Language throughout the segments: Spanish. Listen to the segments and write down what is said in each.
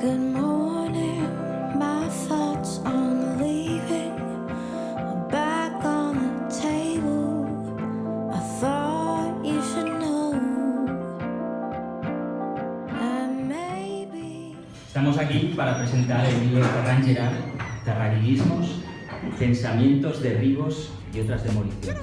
Good morning, my thoughts on leaving are back on the table. I thought you should know. And maybe. Estamos aquí para presentar el libro de Ferran Gerard, Terravivismos, Pensamientos, Derribos y otras demoliciones.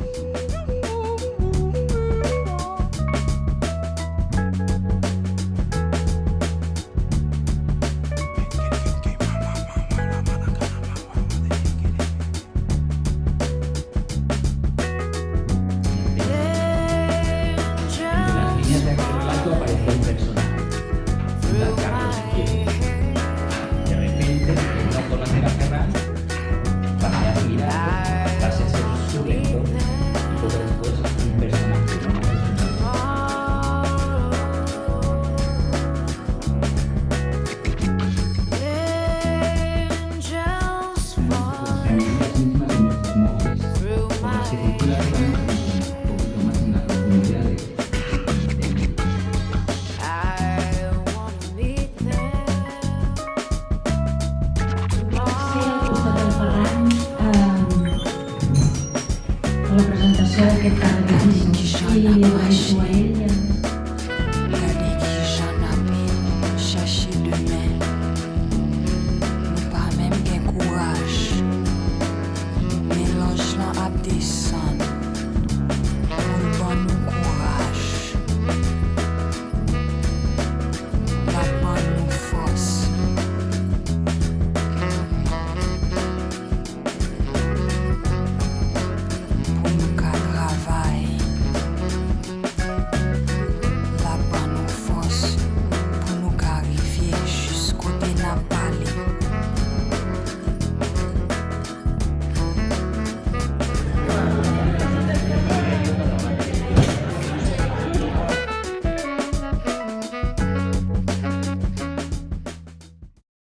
La presentació d'aquest Terravivismos i la Joaella